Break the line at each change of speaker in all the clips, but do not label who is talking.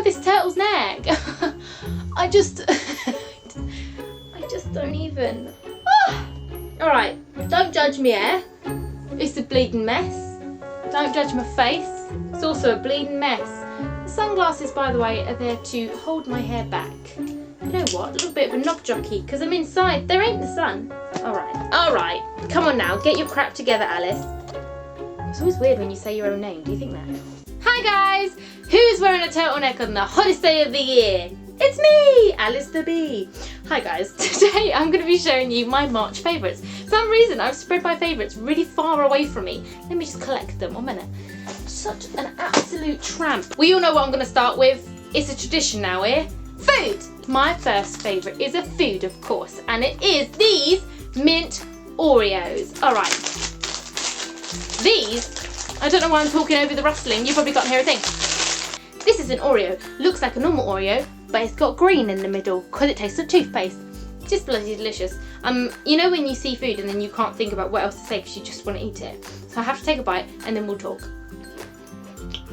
this turtle's neck. I just don't even. Alright, don't judge me, eh? It's a bleeding mess. Don't judge my face. It's also a bleeding mess. The sunglasses, by the way, are there to hold my hair back. You know what? A little bit of a knob jockey, because I'm inside. There ain't the sun. Alright. Come on now, get your crap together, Alice. It's always weird when you say your own name. Do you think that? Hi guys! Who's wearing a turtleneck on the hottest day of the year? It's me, Alice the Bee. Hi guys, today I'm going to be showing you my March favourites. For some reason I've spread my favourites really far away from me. Let me just collect them. 1 minute. Such an absolute tramp. We all know what I'm going to start with. It's a tradition now here. Food! My first favourite is a food, of course, and it is these mint Oreos. Alright. These, I don't know why I'm talking over the rustling, you probably can't hear a thing. This is an Oreo. Looks like a normal Oreo, but it's got green in the middle because it tastes of toothpaste. Just bloody delicious. You know when you see food and then you can't think about what else to say because you just want to eat it. So I have to take a bite and then we'll talk.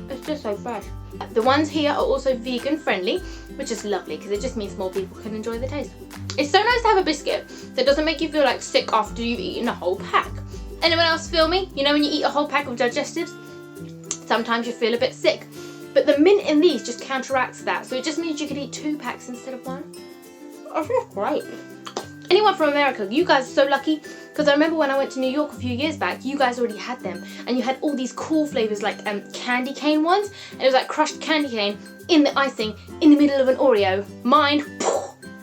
It's just so fresh. The ones here are also vegan friendly, which is lovely because it just means more people can enjoy the taste. It's so nice to have a biscuit that doesn't make you feel like sick after you've eaten a whole pack. Anyone else feel me? You know when you eat a whole pack of digestives, sometimes you feel a bit sick. But the mint in these just counteracts that, so it just means you can eat 2 packs instead of 1. Oh, that's great. Anyone from America, you guys are so lucky, because I remember when I went to New York a few years back, you guys already had them, and you had all these cool flavours like candy cane ones, and it was like crushed candy cane in the icing in the middle of an Oreo. Mine,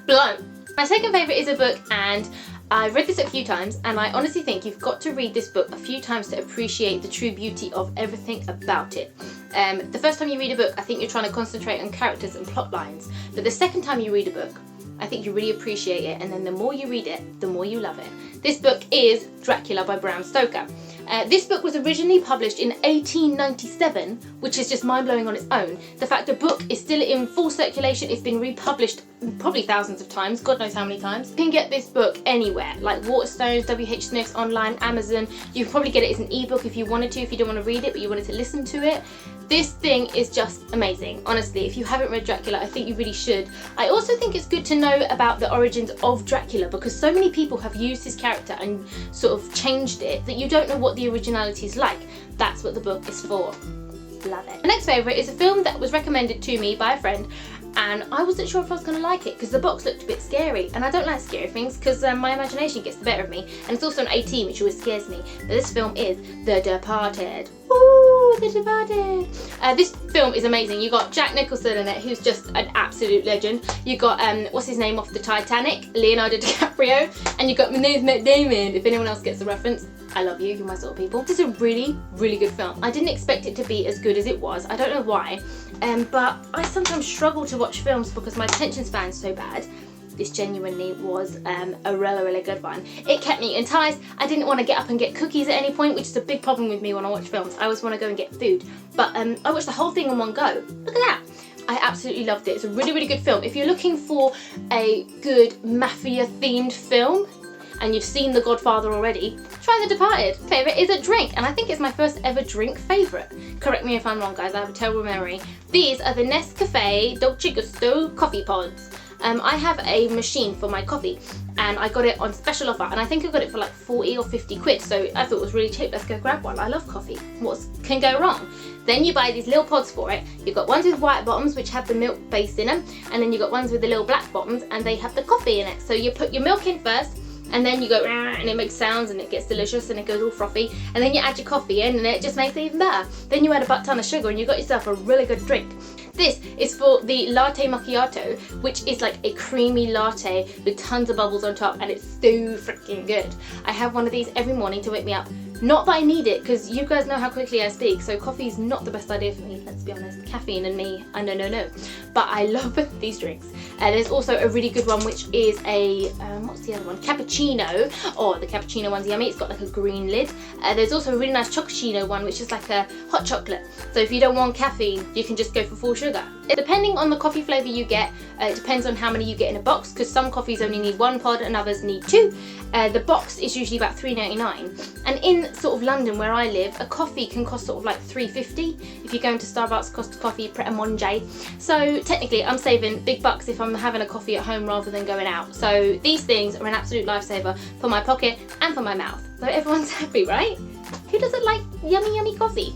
blown. My second favourite is a book, and I've read this a few times, and I honestly think you've got to read this book a few times to appreciate the true beauty of everything about it. The first time you read a book, I think you're trying to concentrate on characters and plot lines, but the second time you read a book, I think you really appreciate it, and then the more you read it, the more you love it. This book is Dracula by Bram Stoker. This book was originally published in 1897, which is just mind-blowing on its own. The fact the book is still in full circulation, it's been republished probably thousands of times, God knows how many times. You can get this book anywhere, like Waterstones, WH Smith's, online, Amazon. You can probably get it as an ebook if you wanted to, if you don't want to read it, but you wanted to listen to it. This thing is just amazing. Honestly, if you haven't read Dracula, I think you really should. I also think it's good to know about the origins of Dracula because so many people have used his character and sort of changed it that you don't know what the originality is like. That's what the book is for. Love it. My next favourite is a film that was recommended to me by a friend, and I wasn't sure if I was going to like it because the box looked a bit scary, and I don't like scary things because my imagination gets the better of me, and it's also an 18, which always scares me. But this film is The Departed. Woo, The Departed. This film is amazing. You got Jack Nicholson in it, who's just an absolute legend. You got what's his name off the Titanic, Leonardo DiCaprio, and you got Matt Damon. If anyone else gets the reference, I love you, you're my sort of people. This is a really, really good film. I didn't expect it to be as good as it was. I don't know why, but I sometimes struggle to watch films because my attention span's so bad. This genuinely was a really, really good one. It kept me enticed. I didn't want to get up and get cookies at any point, which is a big problem with me when I watch films. I always want to go and get food. But I watched the whole thing in one go. Look at that. I absolutely loved it. It's a really, really good film. If you're looking for a good mafia-themed film, and you've seen The Godfather already, try The Departed. Favourite is a drink, and I think it's my first ever drink favourite. Correct me if I'm wrong, guys, I have a terrible memory. These are the Nescafe Dolce Gusto coffee pods. I have a machine for my coffee, and I got it on special offer, and I think I got it for like 40 or 50 quid, so I thought it was really cheap. Let's go grab one. I love coffee. What can go wrong? Then you buy these little pods for it. You've got ones with white bottoms, which have the milk base in them, and then you've got ones with the little black bottoms, and they have the coffee in it. So you put your milk in first, and then you go and it makes sounds and it gets delicious and it goes all frothy, and then you add your coffee in and it just makes it even better. Then you add a butt ton of sugar and you got yourself a really good drink. This is for the latte macchiato, which is like a creamy latte with tons of bubbles on top, and it's so freaking good. I have one of these every morning to wake me up. Not that I need it, because you guys know how quickly I speak, so coffee is not the best idea for me, let's be honest. Caffeine and me, no. But I love these drinks. There's also a really good one, which is a, what's the other one? Cappuccino. Oh, the cappuccino one's yummy. It's got like a green lid. There's also a really nice chocochino one, which is like a hot chocolate. So if you don't want caffeine, you can just go for full sugar. Depending on the coffee flavour you get, it depends on how many you get in a box, because some coffees only need 1 pod and others need 2. The box is usually about £3.99, and in sort of London where I live, a coffee can cost sort of like £3.50. If you go into Starbucks, Costa Coffee, Pret a Manger. So technically I'm saving big bucks if I'm having a coffee at home rather than going out. So these things are an absolute lifesaver for my pocket and for my mouth. So everyone's happy, right? Who doesn't like yummy yummy coffee?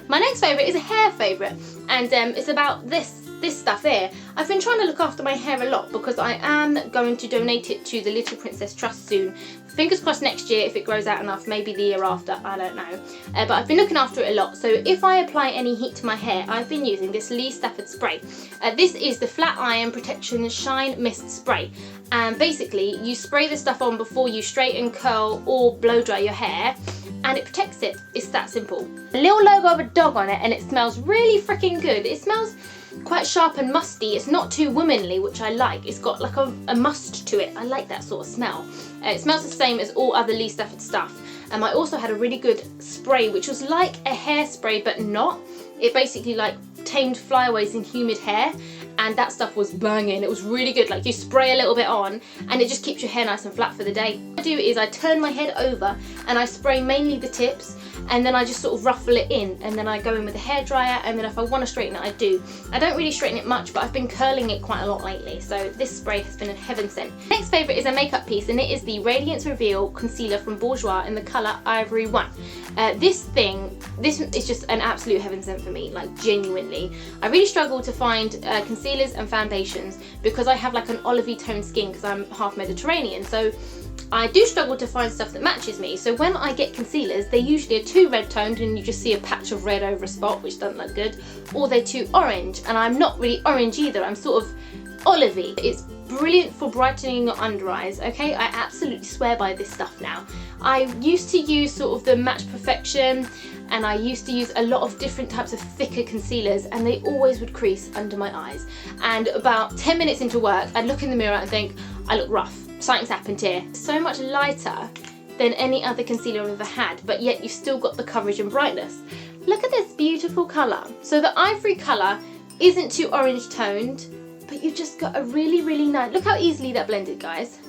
My next favourite is a hair favourite, and it's about this stuff here. I've been trying to look after my hair a lot because I am going to donate it to the Little Princess Trust soon. Fingers crossed next year if it grows out enough, maybe the year after, I don't know. But I've been looking after it a lot, so if I apply any heat to my hair, I've been using this Stafford spray. This is the Flat Iron Protection Shine Mist Spray. And basically you spray this stuff on before you straighten, curl or blow dry your hair, and it protects it. It's that simple. A little logo of a dog on it, and it smells really freaking good. It smells quite sharp and musty. It's not too womanly, which I like. It's got like a must to it. I like that sort of smell. It smells the same as all other Stafford stuff. I also had a really good spray which was like a hairspray but not. It basically like tamed flyaways in humid hair, and that stuff was banging. It was really good. Like, you spray a little bit on and it just keeps your hair nice and flat for the day. What I do is I turn my head over and I spray mainly the tips, and then I just sort of ruffle it in, and then I go in with a hairdryer, and then if I want to straighten it I do. I don't really straighten it much, but I've been curling it quite a lot lately, so this spray has been a heaven sent. Next favourite is a makeup piece, and it is the Radiance Reveal Concealer from Bourjois in the colour Ivory 1. This is just an absolute heaven sent for me, like genuinely. I really struggle to find concealers and foundations because I have like an olivey toned skin because I'm half Mediterranean, so I do struggle to find stuff that matches me. So when I get concealers, they usually are too red toned and you just see a patch of red over a spot, which doesn't look good, or they're too orange, and I'm not really orange either. I'm sort of olivey. It's brilliant for brightening your under eyes, okay? I absolutely swear by this stuff now. I used to use sort of the Match Perfection, and I used to use a lot of different types of thicker concealers, and they always would crease under my eyes. And about 10 minutes into work, I'd look in the mirror and think, I look rough. Something's happened here. So much lighter than any other concealer I've ever had, but yet you've still got the coverage and brightness. Look at this beautiful colour. So the ivory colour isn't too orange toned, but you've just got a really, really nice, look how easily that blended, guys.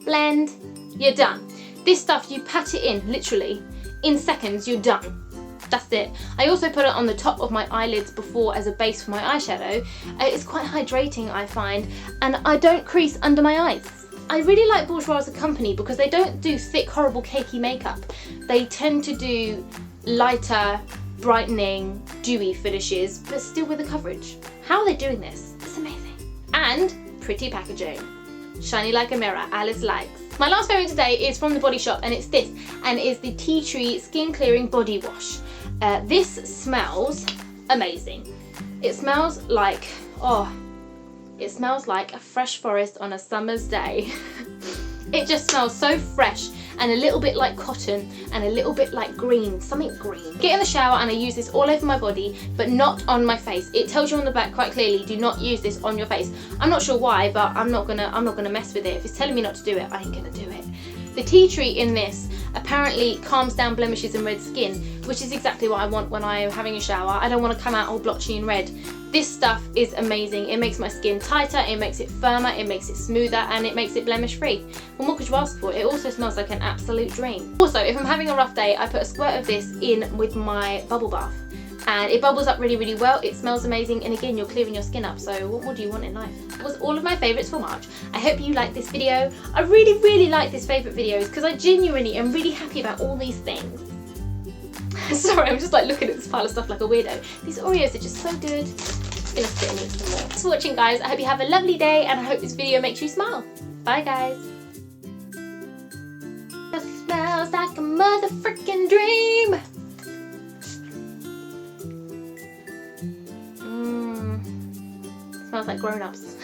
Blend, you're done. This stuff, you pat it in, literally, in seconds, you're done. That's it. I also put it on the top of my eyelids before as a base for my eyeshadow. It's quite hydrating, I find, and I don't crease under my eyes. I really like Bourjois as a company because they don't do thick, horrible, cakey makeup. They tend to do lighter, brightening, dewy finishes, but still with the coverage. How are they doing this? It's amazing. And pretty packaging. Shiny like a mirror, Alice likes. My last favourite today is from the Body Shop, and it's this, and it's the Tea Tree Skin Clearing Body Wash. This smells amazing. It smells like, it smells like a fresh forest on a summer's day. It just smells so fresh and a little bit like cotton and a little bit like green, something green. Get in the shower and I use this all over my body, but not on my face. It tells you on the back quite clearly, do not use this on your face. I'm not sure why, but I'm not gonna mess with it. If it's telling me not to do it, I ain't gonna do it. The tea tree in this apparently calms down blemishes and red skin, which is exactly what I want when I'm having a shower. I don't want to come out all blotchy and red. This stuff is amazing. It makes my skin tighter, it makes it firmer, it makes it smoother, and it makes it blemish free. What more could you ask for? It also smells like an absolute dream. Also, if I'm having a rough day, I put a squirt of this in with my bubble bath, and it bubbles up really, really well. It smells amazing, and again, you're clearing your skin up, so what more do you want in life? That was all of my favourites for March. I hope you liked this video. I really, really like this favourite videos because I genuinely am really happy about all these things. Sorry, I'm just like looking at this pile of stuff like a weirdo. These Oreos are just so good. I'm gonna sit and eat some more. Thanks for watching, guys. I hope you have a lovely day, and I hope this video makes you smile. Bye, guys. It smells like a motherfucking dream. Smells like grown-ups.